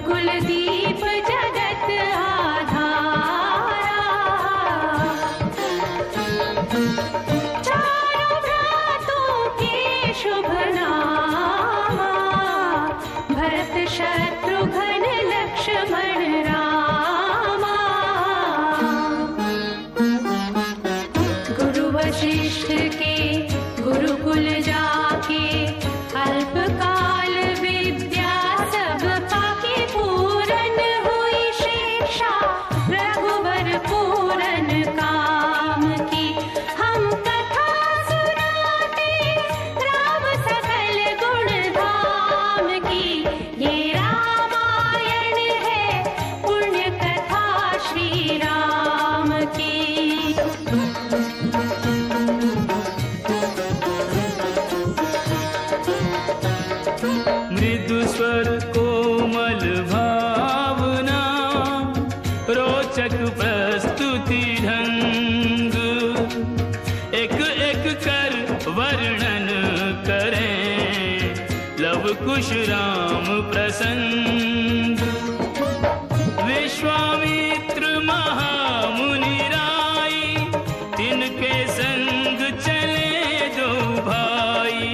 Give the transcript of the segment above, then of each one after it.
गुरुकुल दीप जगत आधारा, चारों भ्रातों के शुभ नामा, भरत शत्रुघ्न लक्ष्मण रामा। गुरु वशिष्ठ के गुरुकुल जाके अल्पकाल विद्या सब पाके, पूरन हुई शिक्षा रघुवर पूरन काम की। हम कथा सुनाते राम सकल गुण धाम की, ये रामायण है पुण्य कथा श्री राम की। मृदु स्वर कोमल भावना, रोचक प्रस्तुति ढंग, एक एक कर वर्णन करें लव कुश राम प्रसंग। विश्वामित्र महामुनि राई, तिनके संग चले दो भाई।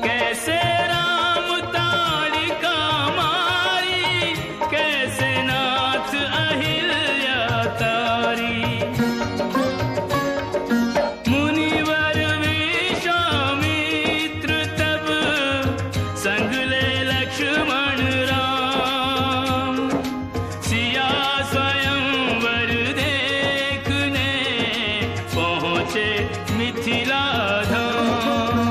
कैसे राम ताड़िका मारी, कैसे नाथ अहिल्या तारी। मुनिवर विश्वामित्र तब संग ले लक्ष्मण राम, सिया स्वयंवर देखने पहुँचे मिथिला धाम।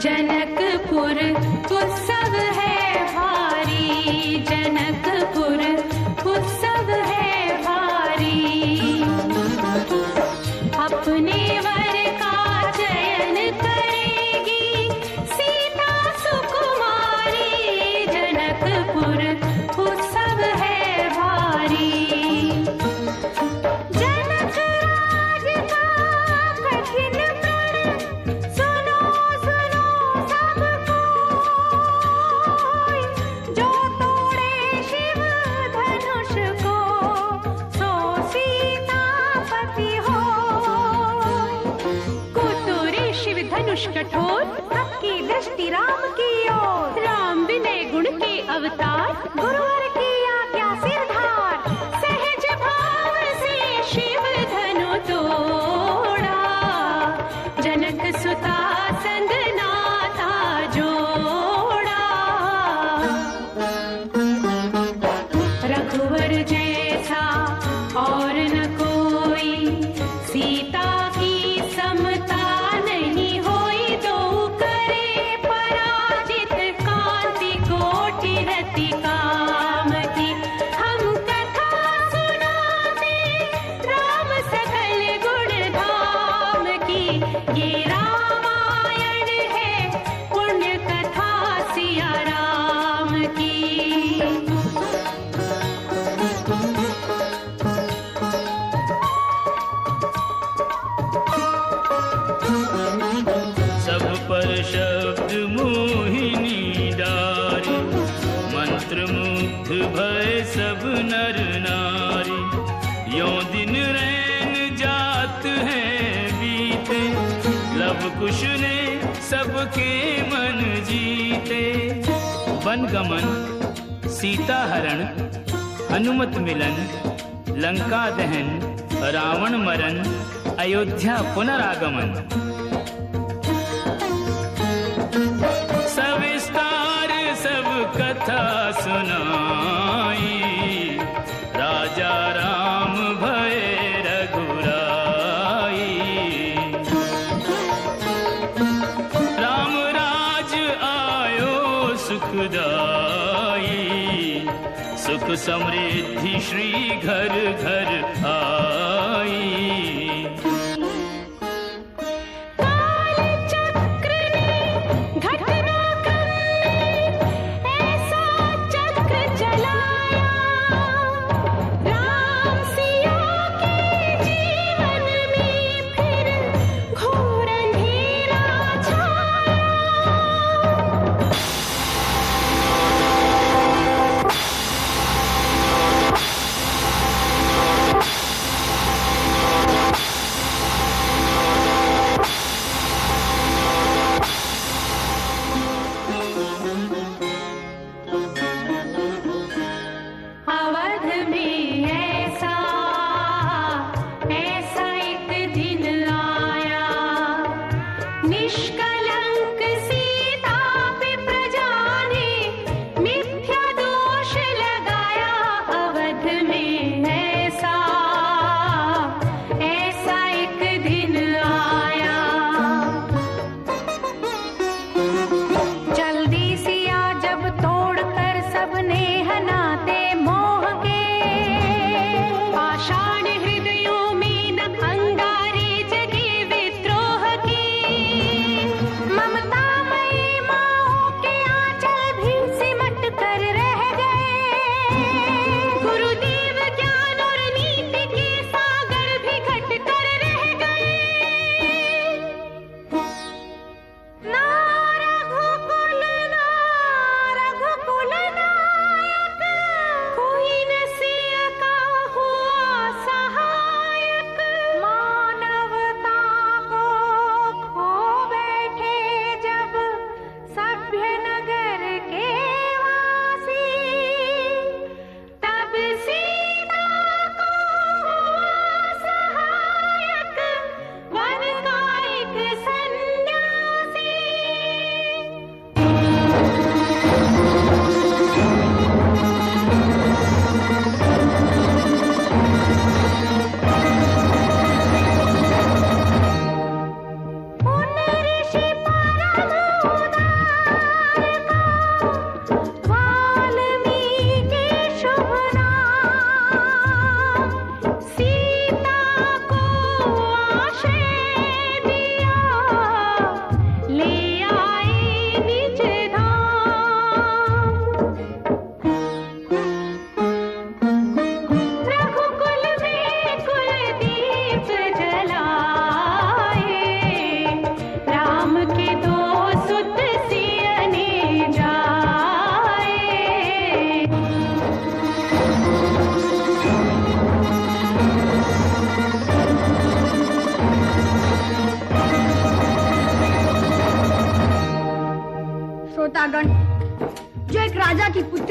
जनकपुर उत्सव है भारी, जनकपुर उत्सव है भारी। अपने वर का चयन करेगी सीता सुकुमारी, जनकपुर उत्सव है भारी। जनक राज का कठिन प्रण, सुनो सुनो सब कोई, जो तोड़े शिव धनुष को सो सीतापति होय। कुतुरे शिव धनुष कठोर, सबकी दृष्टि राम की ओर। राम विनय गुण के अवतार, गुरुवर की आज्ञा सिरधार। सहज भाव से शिव धनु तोड़ा, जनक सुता संग नाता जोड़ा। रघुवर जैसा और न कोई, सीता की समता नहीं होई। दो करे पराजित, कांति कोटि रति काम की। हम कथा सुनाते राम सकल गुण धाम की, ये रामायण है पुण्य कथा सिया राम की। सब पर शब्द मोहिनी डारी, मंत्र मुग्ध भय सब नर नारी। यों दिन रैन जात हैं बीते, लव कुश ने सबके मन जीते। वन गमन, सीता हरण, हनुमत मिलन, लंका दहन, रावण मरण, अयोध्या पुनरागमन। सविस्तार सब कथा सुनाई, राजा राम भय रघुराई। राम राज आयो सुखदाई, सुख समृद्धि श्री घर घर आई। काल चक्र ने घटना क्रम में ऐसा चक्र चलाया, राम सिया के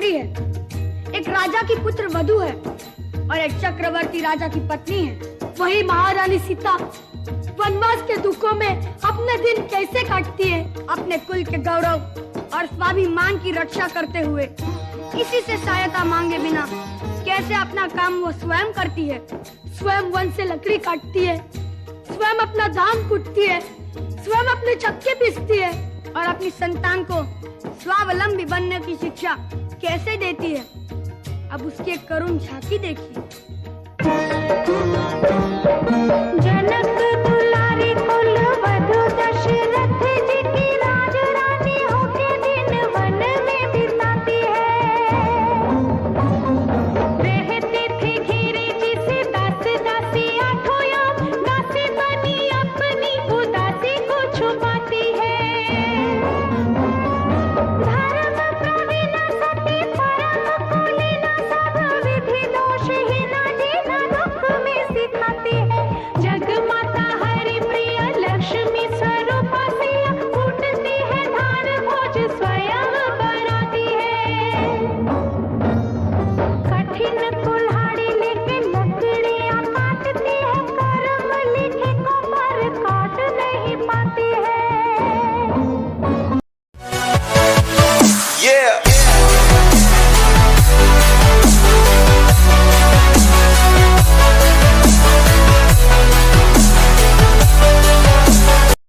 स्त्री है, एक राजा की पुत्र वधू है और एक चक्रवर्ती राजा की पत्नी है। वही महारानी सीता वनवास के दुखों में अपने दिन कैसे काटती है, अपने कुल के गौरव और स्वाभिमान की रक्षा करते हुए, किसी से सहायता मांगे बिना कैसे अपना काम वो स्वयं करती है। स्वयं वन से लकड़ी काटती है, स्वयं अपना धान कूटती है, स्वयं अपने चक्के पीसती है और अपनी संतान को स्वावलंबी बनने की शिक्षा कैसे देती है। अब उसकी एक करुण झांकी देखिए। जन